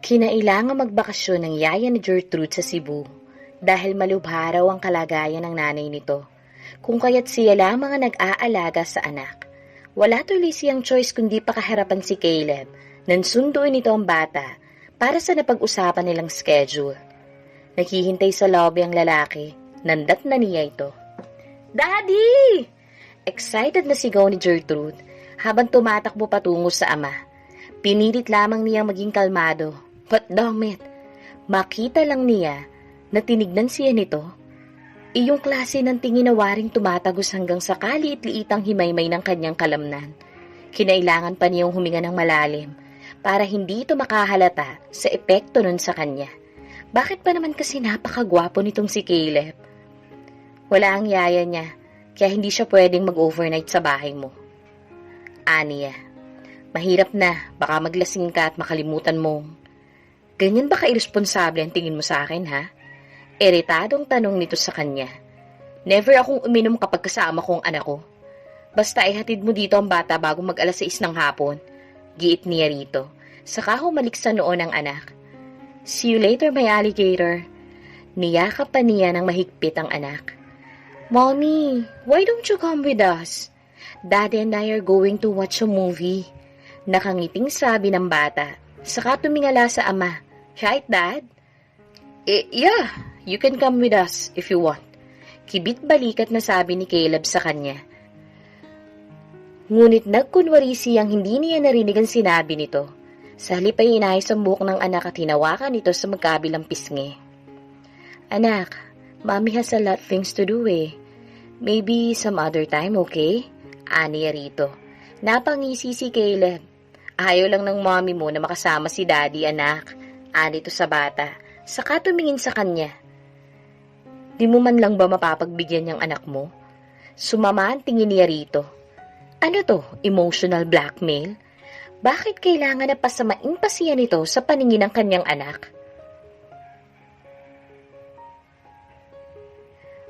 Kinailangang magbakasyon ng yaya ni Gertrude sa Cebu dahil malubha raw ang kalagayan ng nanay nito. Kung kaya't siya lamang ang nag-aalaga sa anak. Wala tuloy siyang choice kundi pakaharapan si Caleb nang sunduin nito ang bata para sa napag-usapan nilang schedule. Naghihintay sa lobby ang lalaki, nandat na niya ito. Daddy! Excited na sigaw ni Gertrude habang tumatakbo patungo sa ama. Pinilit lamang niyang maging kalmado. But damn it, makita lang niya na tinignan siya nito. Iyong klase ng tingin na waring tumatagos hanggang sa kaliit-liitang himaymay ng kanyang kalamnan. Kinailangan pa niyang huminga ng malalim para hindi ito makahalata sa epekto nun sa kanya. Bakit pa naman kasi napakagwapo nitong si Caleb? Wala ang yaya niya, kaya hindi siya pwedeng mag-overnight sa bahay mo. Aniya, mahirap na, baka maglasing ka at makalimutan mo. Ganyan ba ka-irresponsable ang tingin mo sa akin, ha? Iritadong tanong nito sa kanya. Never akong uminom kapag kasama ko ang anak ko. Basta ihatid mo dito ang bata bago mag-alas 6 ng hapon. Giit niya rito. Saka humalik sa noon ang anak. See you later, my alligator. Niyakap pa niya ng mahigpit ang anak. Mommy, why don't you come with us? Daddy and I are going to watch a movie. Nakangiting sabi ng bata. Saka tumingala sa ama. Right, Dad? Yeah, you can come with us if you want. Kibit balikat na sabi ni Caleb sa kanya. Ngunit nagkunwari siyang hindi niya narinig ang sinabi nito. Sa halip ay inayos ang buhok ng anak at hinawakan ito sa magkabilang pisngi. Anak, Mommy has a lot things to do eh. Maybe some other time, okay? Aniya rito. Napangisi si Caleb. Ayaw lang ng mommy mo na makasama si daddy, anak. Anito sa bata. Saka tumingin sa kanya. Di mo man lang ba mapapagbigyan yung anak mo? Sumama ang tingin niya rito. Ano to? Emotional blackmail? Bakit kailangan na pasamain pa siya nito sa paningin ng kanyang anak?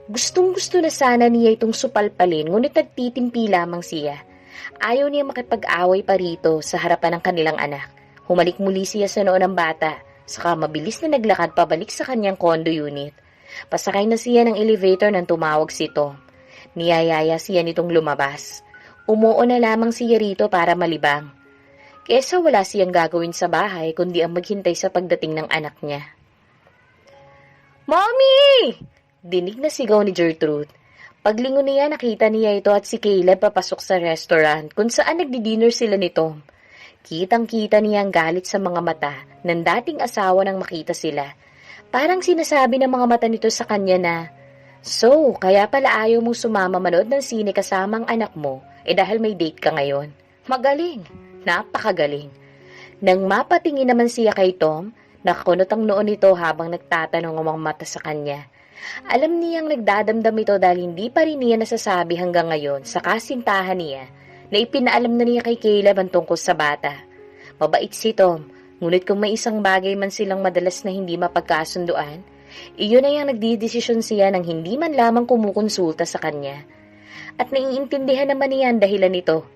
Gustong-gusto na sana niya itong supalpalin, ngunit nagtitimpi lamang siya. Ayaw niya makipag-away pa rito sa harapan ng kanilang anak. Humalik muli siya sa noo ng bata, saka mabilis na naglakad pabalik sa kanyang condo unit. Pasakay na siya ng elevator nang tumawag si Tom. Niyayaya siya nitong lumabas. Umuo na lamang siya rito para malibang. Kesa wala siyang gagawin sa bahay kundi ang maghintay sa pagdating ng anak niya. Mommy! Dinig na sigaw ni Gertrude. Paglingon niya, nakita niya ito at si Caleb papasok sa restaurant kung saan nagdi-dinner sila ni Tom. Kitang-kita niya ang galit sa mga mata ng dating asawa nang makita sila. Parang sinasabi ng mga mata nito sa kanya na, So, kaya pala ayaw mong sumama manood ng sine kasama ang anak mo, dahil may date ka ngayon. Magaling, napakagaling. Nang mapatingin naman siya kay Tom, nakakunot ang noon nito habang nagtatanong ang mga mata sa kanya. Alam niyang nagdadamdam ito dahil hindi pa rin niya nasasabi hanggang ngayon sa kasintahan niya na ipinaalam na niya kay Caleb ang tungkol sa bata. Mabait si Tom, ngunit kung may isang bagay man silang madalas na hindi mapagkasunduan, iyon ay ang nagdidesisyon siya nang hindi man lamang kumukonsulta sa kanya. At naiintindihan naman niya ang dahilan nito.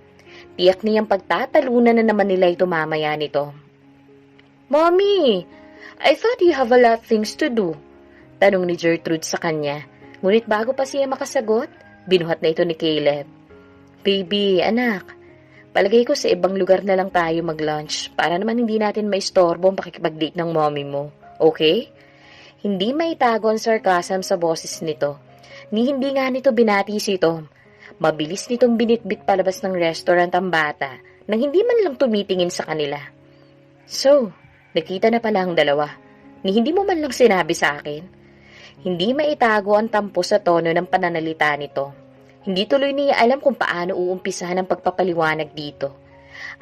Tiyak niyang pagtatalunan na naman nila ito mamaya nito. Mommy, I thought you have a lot things to do. Tanong ni Gertrude sa kanya. Ngunit bago pa siya makasagot, binuhat na ito ni Caleb. Baby, anak, palagay ko sa ibang lugar na lang tayo mag-lunch para naman hindi natin maistorbo ang pakikipag-date ng mommy mo. Okay? Hindi maitago ang sarcasm sa boses nito. Ni hindi nga nito binati si Tom. Mabilis nitong binitbit palabas ng restaurant ang bata nang hindi man lang tumitingin sa kanila. So, nakita na pala ang dalawa. Ni hindi mo man lang sinabi sa akin. Hindi maitago ang tampo sa tono ng pananalita nito. Hindi tuloy niya alam kung paano uumpisahan ang pagpapaliwanag dito.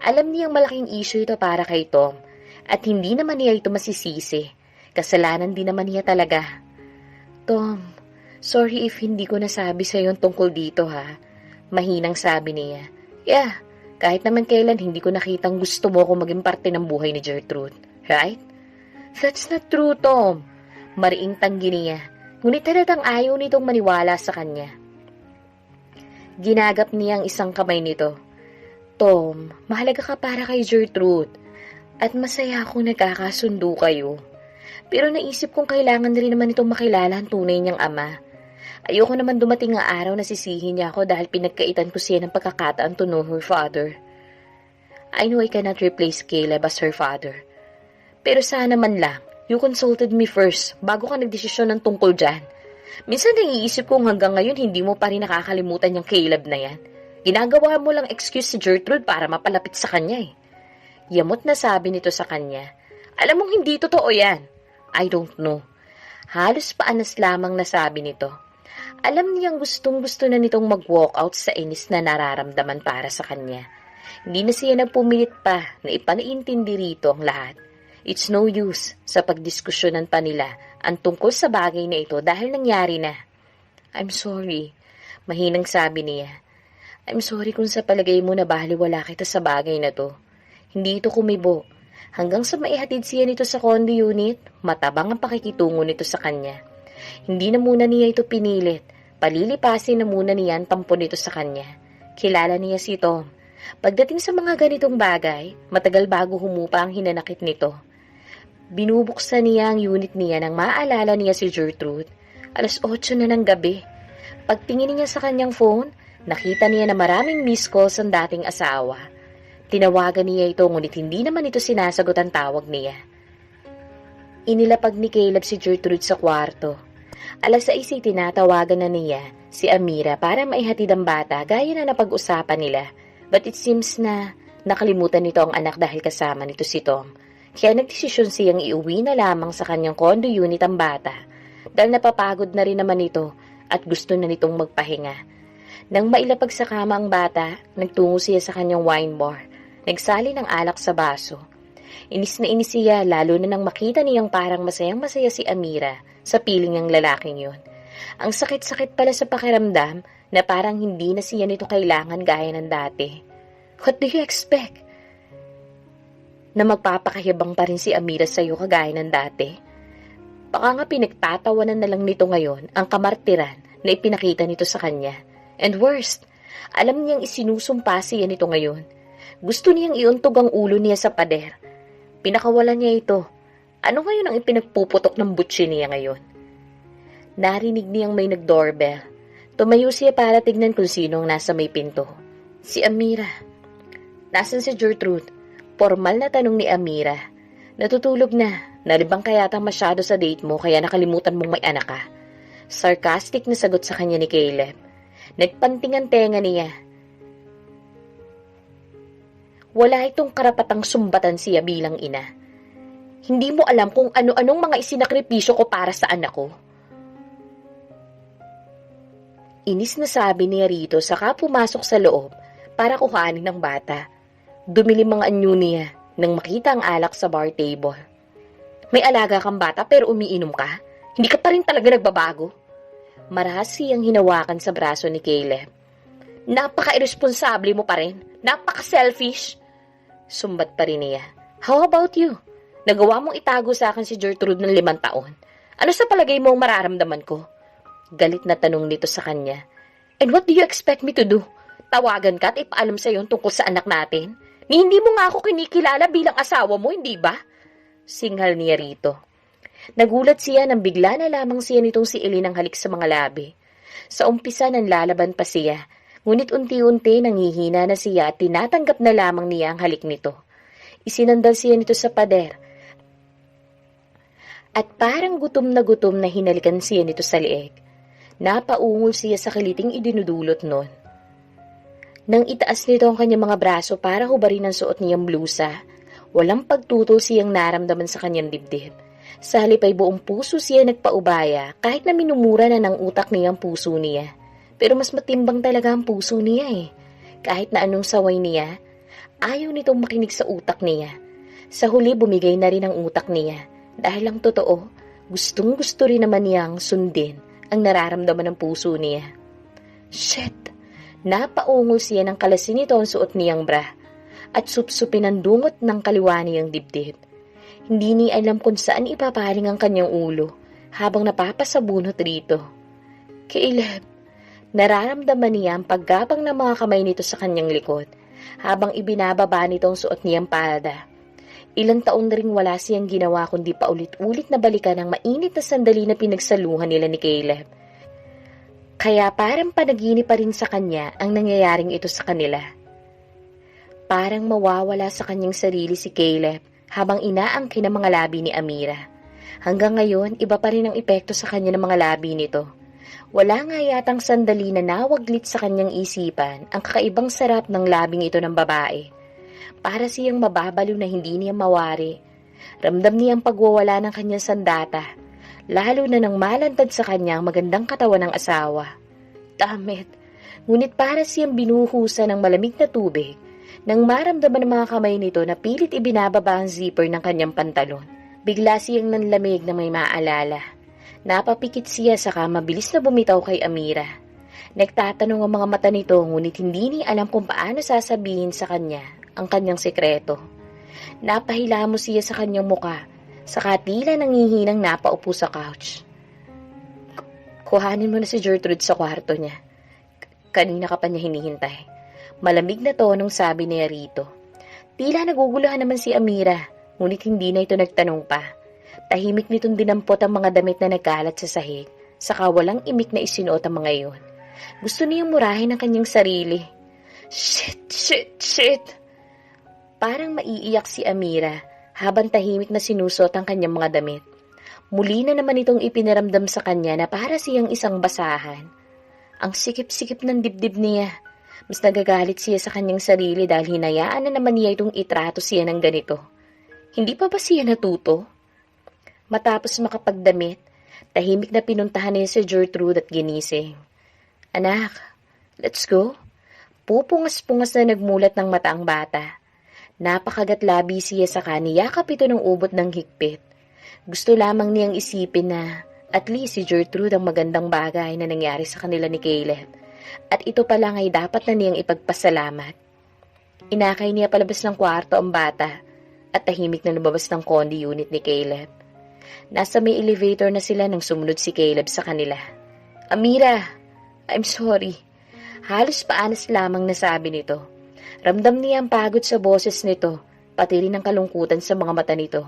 Alam niyang malaking issue ito para kay Tom at hindi naman niya ito masisisi. Kasalanan din naman niya talaga. Tom, sorry if hindi ko nasabi sa iyo tungkol dito ha. Mahinang sabi niya. Yeah, kahit naman kailan hindi ko nakitang gusto mo kung maging parte ng buhay ni Gertrude. Right? That's not true, Tom. Mariing tanggi niya. Ngunit halatang ayaw nitong maniwala sa kanya. Ginagap niya ang isang kamay nito. Tom, mahalaga ka para kay Gertrude. At masaya akong nagkakasundo kayo. Pero naisip kong kailangan rin naman itong makilala ang tunay niyang ama. Ayoko naman dumating ang araw na sisihin niya ako dahil pinagkaitan ko siya ng pagkakataon to know her father. I know I cannot replace Caleb as her father. Pero sana man lang, you consulted me first bago ka nagdesisyon ng tungkol dyan. Minsan naiisip kong hanggang ngayon hindi mo pa rin nakakalimutan yung Caleb na yan. Ginagawa mo lang excuse si Gertrude para mapalapit sa kanya eh. Yamot na sabi nito sa kanya. Alam mong hindi totoo yan. I don't know. Halos paanas lamang nasabi nito. Alam niyang gustong-gusto na nitong mag-walkout sa inis na nararamdaman para sa kanya. Hindi na siya nagpumilit pa na ipanaintindi rito ang lahat. It's no use sa pagdiskusyonan pa nila ang tungkol sa bagay na ito dahil nangyari na. I'm sorry, mahinang sabi niya. I'm sorry kung sa palagay mo na baliwala kita sa bagay na to. Hindi ito kumibo. Hanggang sa maihatid siya nito sa condo unit, matabang ang pakikitungo nito sa kanya. Hindi na muna niya ito pinilit. Palilipasin na muna niya ang tampo nito sa kanya. Kilala niya si Tom. Pagdating sa mga ganitong bagay, matagal bago humupa ang hinanakit nito. Binubuksan niya ang unit niya nang maaalala niya si Gertrude. 8:00 na ng gabi. Pagtingin niya sa kanyang phone, nakita niya na maraming missed calls ang dating asawa. Tinawagan niya ito ngunit hindi naman ito sinasagot ang tawag niya. Inilapag ni Caleb si Gertrude sa kwarto. 6:00 tinatawagan na niya si Amira para maihatid ang bata gaya na napag-usapan nila. But it seems na nakalimutan nito ang anak dahil kasama nito si Tom. Kaya nagdesisyon siyang iuwi na lamang sa kanyang condo unit ang bata dahil napapagod na rin naman ito at gusto na nitong magpahinga. Nang mailapag sa kama ang bata, nagtungo siya sa kanyang wine bar. Nagsali ng alak sa baso. Inis na inis siya lalo na nang makita niyang parang masayang-masaya si Amira sa piling ng lalaking yun. Ang sakit-sakit pala sa pakiramdam na parang hindi na siya nito kailangan gaya ng dati. What do you expect? Na magpapakahiyabang pa rin si Amira sa'yo kagaya ng dati? Baka nga pinagtatawanan na lang nito ngayon ang kamartiran na ipinakita nito sa kanya. And worst, alam niyang isinusumpa siya nito ngayon. Gusto niyang iuntog ang ulo niya sa pader. Pinakawalan niya ito. Ano ngayon ang ipinagpuputok ng butsi niya ngayon? Narinig niyang may nag-doorbell. Tumayo siya para tignan kung sino ang nasa may pinto. Si Amira. Nasaan si Gertrude? Formal na tanong ni Amira. Natutulog na. Nalibang ka yata masyado sa date mo kaya nakalimutan mong may anak ka. Sarcastic na sagot sa kanya ni Caleb. Nagpanting ang tenga niya. Wala itong karapatang sumbatan siya bilang ina. Hindi mo alam kung ano-anong mga isinakripisyo ko para sa anak ko. Inis na sabi niya rito saka pumasok sa loob para kuhanin ng bata. Dumilim mga anyo niya nang makita ang alak sa bar table. May alaga kang bata pero umiinom ka? Hindi ka pa rin talaga nagbabago? Marahas siyang hinawakan sa braso ni Caleb. Napaka-irresponsable mo pa rin. Napaka-selfish. Sumbat pa rin niya. How about you? Nagawa mong itago sa akin si Gertrude ng 5 taon. Ano sa palagay mo ang mararamdaman ko? Galit na tanong nito sa kanya. And what do you expect me to do? Tawagan ka at ipaalam sa iyo tungkol sa anak natin? Ni hindi mo nga ako kinikilala bilang asawa mo, hindi ba? Singhal niya rito. Nagulat siya nang bigla na lamang siya nitong si Eileen ang halik sa mga labi. Sa umpisa nanlalaban pa siya, ngunit unti-unti nanghihina na siya at tinatanggap na lamang niya ang halik nito. Isinandal siya nito sa pader. At parang gutom na hinalikan siya nito sa leeg. Napaungol siya sa kiliting idinudulot nun. Nang itaas nito ang kanyang mga braso para hubarin ang suot niyang blusa, walang pagtutol siyang naramdaman sa kanyang dibdib. Sa halip ay buong puso siya nagpaubaya kahit na minumura na ng utak niya ang puso niya. Pero mas matimbang talaga ang puso niya eh. Kahit na anong saway niya, ayaw nitong makinig sa utak niya. Sa huli bumigay na rin ang utak niya. Dahil ang totoo, gustong-gusto rin naman niyang sundin ang nararamdaman ng puso niya. Shit! Napaungol siya ng kalasin nito ang suot niyang bra at supsupin ang dungot ng kaliwa niyang dibdib. Hindi niya alam kung saan ipapaling ang kanyang ulo habang napapasabunot rito. Caleb! Nararamdaman niya ang paggapang ng mga kamay nito sa kanyang likod habang ibinababa nito ang suot niyang palda. Ilang taon na ring wala siyang ginawa kundi paulit-ulit na balikan ang mainit na sandali na pinagsaluhan nila ni Caleb. Kaya parang panaginip pa rin sa kanya ang nangyayaring ito sa kanila. Parang mawawala sa kanyang sarili si Caleb habang inaangkin ang mga labi ni Amira. Hanggang ngayon, iba pa rin ang epekto sa kanya ng mga labi nito. Wala nga yatang sandali na nawaglit sa kanyang isipan ang kakaibang sarap ng labing ito ng babae. Para siyang mababaliw na hindi niya mawari. Ramdam niya ang pagwawala ng kanyang sandata, lalo na nang malantad sa kanya ang magandang katawan ng asawa. Damit, ngunit para siyang binuhusan ng malamig na tubig nang maramdaman ng mga kamay nito na pilit ibinababa ang zipper ng kanyang pantalon. Bigla siyang nanlamig na may maalala. Napapikit siya saka mabilis na bumitaw kay Amira. Nagtatanong ang mga mata nito ngunit hindi niya alam kung paano sasabihin sa kanya ang kanyang sekreto. Napahilamos siya sa kanyang muka, saka tila nangihinang napaupo sa couch. Kuhanin mo na si Gertrude sa kwarto niya. Kanina ka pa niya hinihintay. Malamig na tonong sabi niya rito. Tila naguguluhan naman si Amira, ngunit hindi na ito nagtanong pa. Tahimik nitong dinampot ang mga damit na nagkalat sa sahig, saka walang imik na isinuot ang mga iyon. Gusto niyang murahin ang kanyang sarili. Shit! Parang maiiyak si Amira habang tahimik na sinusot ang kanyang mga damit. Muli na naman itong ipinaramdam sa kanya na para siyang isang basahan. Ang sikip-sikip ng dibdib niya. Mas nagagalit siya sa kanyang sarili dahil hinayaan na naman niya itong itrato siya ng ganito. Hindi pa ba siya natuto? Matapos makapagdamit, tahimik na pinuntahan niya si Gertrude at ginising. Anak, let's go. Pupungas-pungas na nagmulat ng mata ang bata. Napakagatlabi siya sa kaniyakap ito ng ubot ng higpit. Gusto lamang niyang isipin na at least si Gertrude ang magandang bagay na nangyari sa kanila ni Caleb. At ito pa lang ay dapat na niyang ipagpasalamat. Inakay niya palabas ng kwarto ang bata at tahimik na lumabas ng condo unit ni Caleb. Nasa may elevator na sila nang sumunod si Caleb sa kanila. Amira, I'm sorry. Halos paanas lamang nasabi nito. Ramdam niya ang pagod sa boses nito, pati rin ang kalungkutan sa mga mata nito.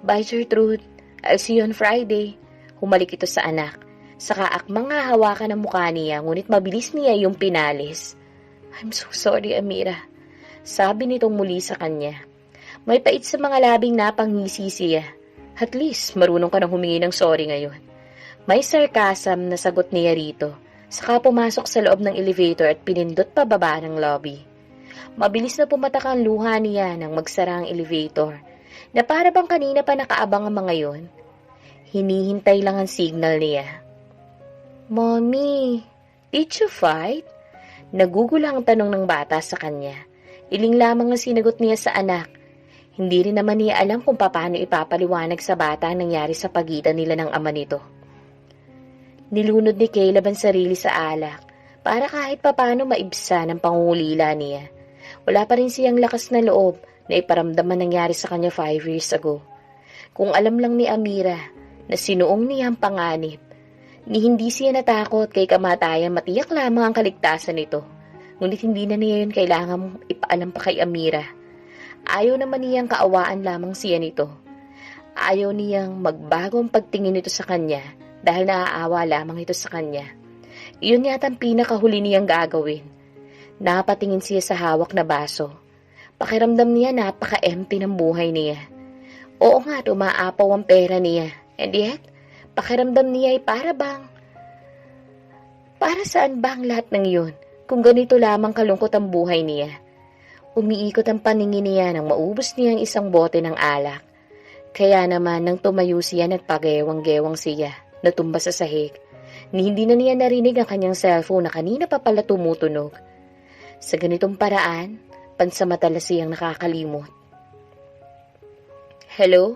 Bye, Gertrude. I'll see you on Friday. Humalik ito sa anak. Saka akmang hahawakan ang mukha niya, ngunit mabilis niya yung pinalis. I'm so sorry, Amira. Sabi nitong muli sa kanya. May pait sa mga labing napangisi siya. At least, marunong ka nang humingi ng sorry ngayon. May sarcasm na sagot niya rito. Saka pumasok sa loob ng elevator at pinindot pababa ng lobby. Mabilis na pumatak ang luha niya nang magsara ang elevator, na para bang kanina pa nakaabang ang mga yon. Hinihintay lang ang signal niya. Mommy, did you fight? Nagugulang ang tanong ng bata sa kanya. Iling lamang ang sinagot niya sa anak. Hindi rin naman niya alam kung paano ipapaliwanag sa bata ang nangyari sa pagitan nila ng ama nito. Nilunod ni Caleb ang sarili sa alak para kahit papano maibsa ng pangungulila niya. Wala pa rin siyang lakas na loob na iparamdam ang nangyari sa kanya 5 years ago. Kung alam lang ni Amira na sinuong niya ang panganib, ni hindi siya natakot kay kamatayan, matiyak lamang ang kaligtasan nito. Ngunit hindi na niya yun kailangan ipaalam pa kay Amira. Ayaw naman niyang kaawaan lamang siya nito. Ayaw niyang magbago ang pagtingin nito sa kanya dahil naaawa lamang ito sa kanya. Iyon yata ang pinakahuli niyang gagawin. Napatingin siya sa hawak na baso. Pakiramdam niya napaka-empty ng buhay niya. Oo nga, umaapaw ang pera niya. And yet, pakiramdam niya ay para saan ba ang lahat ng yun kung ganito lamang kalungkot ang buhay niya? Umiikot ang paningin niya nang maubos niya ang isang bote ng alak. Kaya naman nang tumayo siya nagpagewang-gewang siya, natumba sa sahig. Ni hindi na niya narinig ang kanyang cellphone na kanina pa pala tumutunog. Sa ganitong paraan, pansamantala siyang nakakalimot. Hello?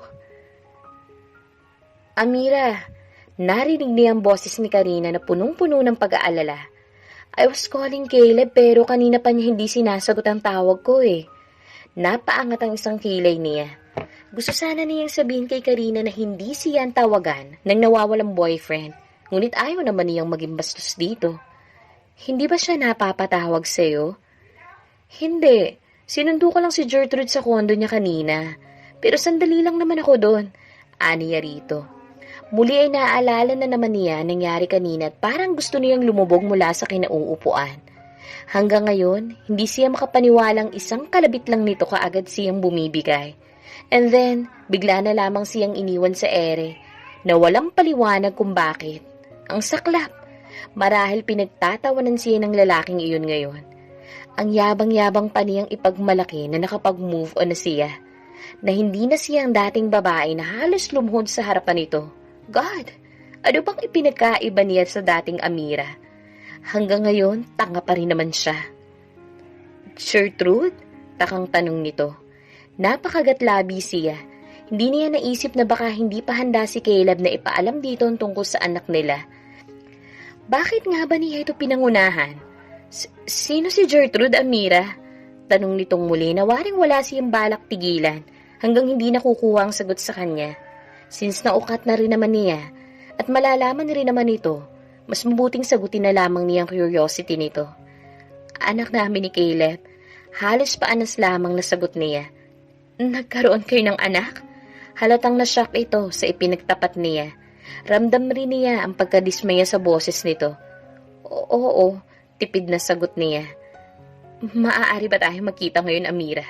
Amira, narinig niya ang boses ni Karina na punong-puno ng pag-aalala. I was calling Caleb pero kanina pa niya hindi sinasagot ang tawag ko eh. Napaangat ang isang kilay niya. Gusto sana niyang sabihin kay Karina na hindi siya ang tawagan ng nawawalang boyfriend, ngunit ayaw naman niyang maging bastos dito. Hindi ba siya napapatawag sa'yo? Hindi. Sinundo ko lang si Gertrude sa kondo niya kanina. Pero sandali lang naman ako doon, aniya rito. Muli ay naaalala na naman niya nangyari kanina at parang gusto niyang lumubog mula sa kinauupuan. Hanggang ngayon, hindi siya makapaniwalang isang kalabit lang nito kaagad siyang bumibigay. And then, bigla na lamang siyang iniwan sa ere na walang paliwanag kung bakit. Ang saklap, marahil pinagtatawanan siya ng lalaking iyon ngayon. Ang yabang-yabang pa niyang ipagmalaki na nakapag-move on na siya, na hindi na siya ang dating babae na halos lumuhod sa harapan nito. God, ano bang ipinagkaiba niya sa dating Amira? Hanggang ngayon, tanga pa rin naman siya. Gertrude? Takang tanong nito. Napakagatlabi siya. Hindi niya naisip na baka hindi pa handa si Caleb na ipaalam dito ang tungkol sa anak nila. Bakit nga ba niya ito pinangunahan? Sino si Gertrude, Amira? Tanong nitong muli na waring wala siyang balak tigilan hanggang hindi nakukuha ang sagot sa kanya. Since naukat na rin naman niya at malalaman rin naman ito, mas mabuting sagutin na lamang niya ang curiosity nito. Anak namin ni Caleb, halos paanas lamang na sagot niya. Nagkaroon kayo ng anak? Halatang na-shock ito sa ipinagtapat niya. Ramdam rin niya ang pagkadismaya sa boses nito. Oo, tipid na sagot niya. Maaari ba tayo magkita ngayon, Amira?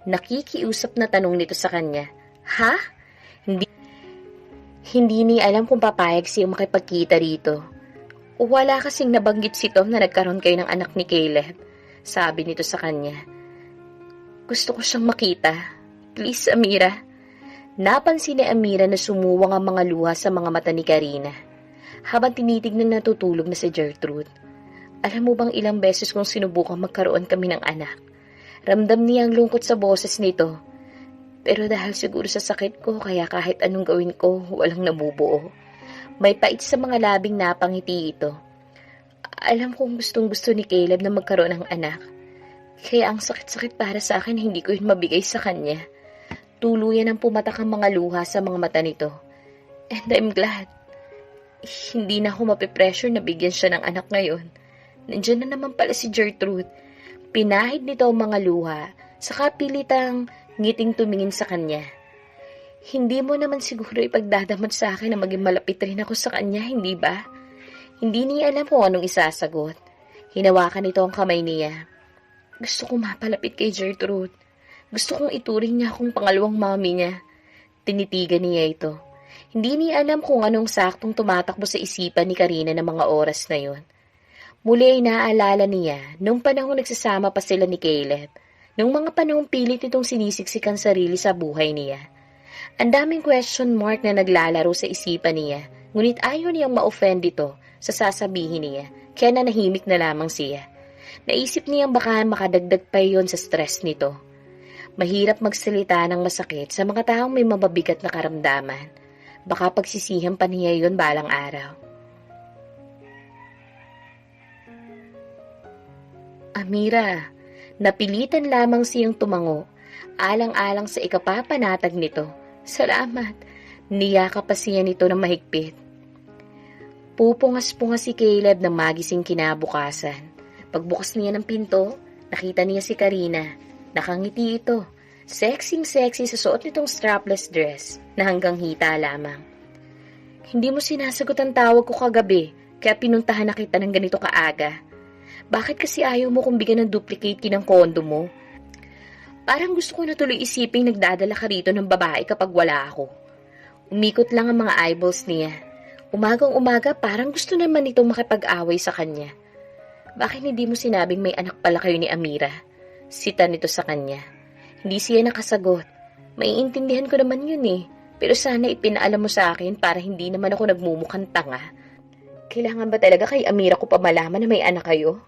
Nakikiusap na tanong nito sa kanya. Ha? Hindi niya alam kung papayag siyang makipagkita rito. Wala kasing nabanggit si Tom na nagkaroon kayo ng anak ni Caleb. Sabi nito sa kanya. Gusto ko siyang makita. Please, Amira. Napansin ni Amira na sumuwang ang mga luha sa mga mata ni Karina habang tinitignan na natutulog na si Gertrude. Alam mo bang ilang beses kong sinubukang magkaroon kami ng anak? Ramdam niya ang lungkot sa boses nito. Pero dahil siguro sa sakit ko, kaya kahit anong gawin ko, walang nabubuo. May pait sa mga labing napangiti ito. Alam kong gustong-gusto ni Caleb na magkaroon ng anak. Kaya ang sakit-sakit para sa akin, hindi ko yun mabigay sa kanya. Tuluyan ang pumatak ang mga luha sa mga mata nito. And I'm glad. Hindi na ako mapipressure na bigyan siya ng anak ngayon. Nandiyan na naman pala si Gertrude. Pinahid nito ang mga luha, saka pilitang ngiting tumingin sa kanya. Hindi mo naman siguro ipagdadamot sa akin na maging malapit rin ako sa kanya, hindi ba? Hindi niya alam kung anong isasagot. Hinawakan nito ang kamay niya. Gusto ko mapalapit kay Gertrude. Gusto kong ituring niya akong pangalawang mami niya. Tinitigan niya ito. Hindi niya alam kung anong saktong tumatakbo sa isipan ni Karina ng mga oras na yon. Muli ay naaalala niya nung panahon nagsasama pa sila ni Caleb. Nung mga panahong pilit itong sinisiksik ang sarili sa buhay niya. Ang daming question mark na naglalaro sa isipan niya, ngunit ayaw niyang ma-offend ito sa sasabihin niya, kaya nanahimik na lamang siya. Naisip niyang baka makadagdag pa yon sa stress nito. Mahirap magsalita ng masakit sa mga taong may mababigat na karamdaman. Baka pagsisihan pa niya yon balang araw. Amira, napilitan lamang siyang tumango, alang-alang sa ikapapanatag nito. Salamat. Niyakap pa siya nito ng mahigpit. Pupungas-pungas si Caleb ng magising kinabukasan. Pagbukas niya ng pinto, nakita niya si Karina. Nakangiti ito. Sexy-sexy sa suot nitong strapless dress na hanggang hita lamang. Hindi mo sinasagot ang tawag ko kagabi, kaya pinuntahan na kita ng ganito kaaga. Bakit kasi ayaw mo kung bigyan ng duplicate kinang kondo mo? Parang gusto ko na tuloy isiping nagdadala ka rito ng babae kapag wala ako. Umikot lang ang mga eyeballs niya. Umagang-umaga parang gusto naman nitong makipag-away sa kanya. Bakit hindi mo sinabing may anak pala kayo ni Amira? Sita nito sa kanya. Hindi siya nakasagot. Maiintindihan ko naman yun eh. Pero sana ipinaalam mo sa akin para hindi naman ako nagmumukhang tanga. Kailangan ba talaga kay Amira ko pa malaman na may anak kayo?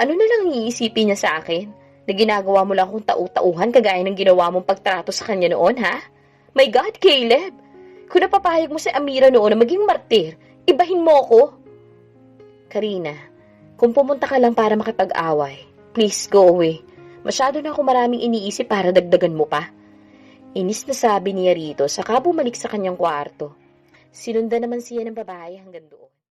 Ano na lang iisipin niya sa akin? Na ginagawa mo lang akong tau-tauhan kagaya ng ginawa mong pagtrato sa kanya noon, ha? My God, Caleb! Kung napapahayag mo si Amira noon na maging martir, ibahin mo ako. Karina, kung pumunta ka lang para makipag-away, please go away. Masyado na ako maraming iniisip para dagdagan mo pa. Inis na sabi niya rito, saka bumalik sa kanyang kwarto. Sinundan naman siya ng babae hanggang doon.